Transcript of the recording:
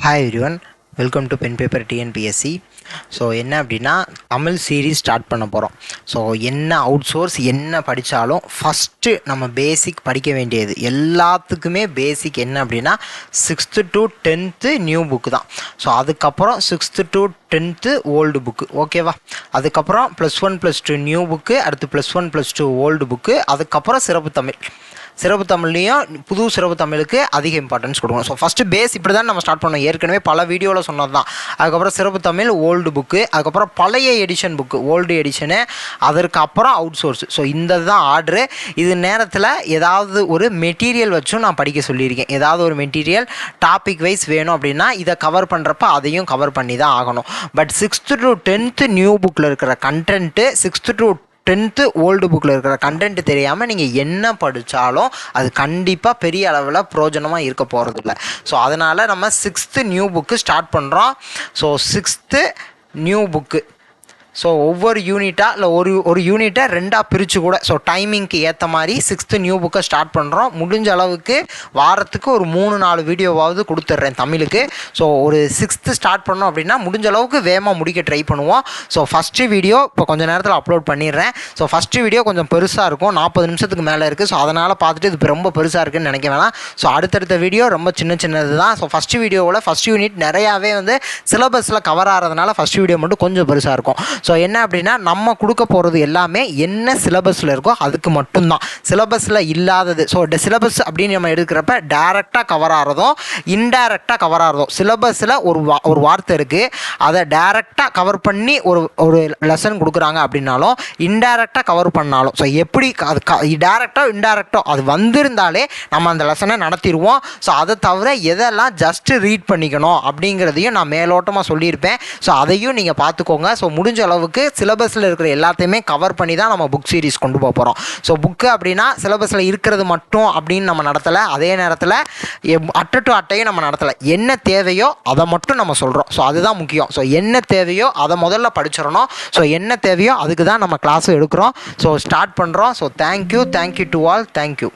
Hi everyone, welcome to pen paper TNPSC. So என்ன அப்படின்னா Tamil series start பண்ண போகிறோம். ஸோ என்ன அவுட் சோர்ஸ் என்ன படித்தாலும் ஃபஸ்ட்டு நம்ம பேசிக் படிக்க வேண்டியது எல்லாத்துக்குமே பேசிக் என்ன அப்படின்னா 6th to 10th new book தான். ஸோ அதுக்கப்புறம் 6th to 10th old book, ஓகேவா? அதுக்கப்புறம் +1 +2 நியூ புக்கு, அடுத்து +1 +2 ஓல்டு புக்கு, அதுக்கப்புறம் சிறப்பு தமிழ். சிறப்பு தமிழ்லையும் புது சிறப்பு தமிழுக்கு அதிக இம்பார்ட்டன்ஸ் கொடுக்கணும். ஸோ ஃபஸ்ட்டு பேஸ் இப்படி தான் நம்ம ஸ்டார்ட் பண்ணோம். ஏற்கனவே பல வீடியோவில் சொன்னது தான். அதுக்கப்புறம் சிறப்பு தமிழ் ஓல்டு புக்கு, அதுக்கப்புறம் பழைய எடிஷன் புக்கு ஓல்டு எடிஷனு, அதற்கப்புறம் அவுட் சோர்ஸ். ஸோ இந்த தான் ஆர்டரு. இது நேரத்தில் ஏதாவது ஒரு மெட்டீரியல் வச்சும் நான் படிக்க சொல்லியிருக்கேன். ஏதாவது ஒரு மெட்டீரியல் டாபிக் வைஸ் வேணும் அப்படின்னா இதை கவர் பண்ணுறப்ப அதையும் கவர் பண்ணி தான் ஆகணும். But 6th to 10th new புக்கில் இருக்கிற content 6th to 10th old புக்கில் இருக்கிற கண்டென்ட் தெரியாமல் நீங்கள் என்ன படித்தாலும் அது கண்டிப்பாக பெரிய அளவில் பிரயோஜனமாக இருக்க போகிறதில்ல. ஸோ அதனால் நம்ம 6th நியூ புக்கு ஸ்டார்ட் பண்ணுறோம். So 6th new book. So ஒவ்வொரு யூனிட்டாக இல்லை ஒரு யூனிட்டை 2ஆக பிரித்து கூட ஸோ டைமிங்க்கு ஏற்ற மாதிரி 6th நியூ புக்கை ஸ்டார்ட் பண்ணுறோம். முடிஞ்ச அளவுக்கு வாரத்துக்கு ஒரு 3-4 வீடியோவாவது கொடுத்துட்றேன் தமிழுக்கு. ஸோ ஒரு 6th ஸ்டார்ட் பண்ணோம் அப்படின்னா முடிஞ்ச அளவுக்கு வேகமாக முடிக்க ட்ரை பண்ணுவோம். ஸோ ஃபஸ்ட்டு வீடியோ இப்போ கொஞ்சம் நேரத்தில் அப்லோட் பண்ணிடுறேன். ஸோ ஃபஸ்ட்டு வீடியோ கொஞ்சம் பெருசாக இருக்கும், 40 நிமிஷத்துக்கு மேலே இருக்குது. ஸோ அதனால் பார்த்துட்டு இது ரொம்ப பெருசாக இருக்குதுன்னு நினைக்க வேணாம். ஸோ அடுத்தடுத்த வீடியோ ரொம்ப சின்னது தான். ஸோ ஃபஸ்ட்டு வீடியோவில் ஃபஸ்ட் யூனிட் நிறையாவே சிலபஸில் கவர் ஆகிறதுனால ஃபஸ்ட் வீடியோ மட்டும் கொஞ்சம் பெருசாக இருக்கும். ஸோ என்ன அப்படின்னா நம்ம கொடுக்க போகிறது எல்லாமே என்ன சிலபஸில் இருக்கோ அதுக்கு மட்டும்தான். சிலபஸில் இல்லாதது ஸோ சிலபஸ் அப்படின்னு நம்ம எடுக்கிறப்ப டைரெக்டாக கவர் ஆகிறதும் இன்டைரக்டாக கவர் ஆகிறதும். சிலபஸில் ஒரு வார்த்தை இருக்குது, அதை டைரெக்டாக கவர் பண்ணி ஒரு லெசன் கொடுக்குறாங்க அப்படின்னாலும் இன்டைரக்டாக கவர் பண்ணாலும் ஸோ எப்படி அது டைரெக்டாக இன்டைரக்டோ அது வந்திருந்தாலே நம்ம அந்த லெசனை நடத்திடுவோம். ஸோ அதை தவிர எதெல்லாம் ஜஸ்ட்டு ரீட் பண்ணிக்கணும் அப்படிங்கிறதையும் நான் மேலோட்டமாக சொல்லியிருப்பேன். ஸோ அதையும் நீங்கள் பார்த்துக்கோங்க. ஸோ முடிஞ்ச அளவுக்கு சிலபஸில் இருக்கிற எல்லாத்தையுமே கவர் பண்ணி தான் நம்ம புக் சீரிஸ் கொண்டு போக போகிறோம். ஸோ புக்கு அப்படின்னா சிலபஸில் இருக்கிறது மட்டும் அப்படின்னு நம்ம நடத்தலை, அதே நேரத்தில் அட்டை டு அட்டையும் நம்ம நடத்தலை. என்ன தேவையோ அதை மட்டும் நம்ம சொல்கிறோம். ஸோ அதுதான் முக்கியம். ஸோ என்ன தேவையோ அதை முதல்ல படிச்சிடணும். ஸோ என்ன தேவையோ அதுக்கு தான் நம்ம கிளாஸும் எடுக்கிறோம். ஸோ ஸ்டார்ட் பண்ணுறோம். So thank you to all. Thank you.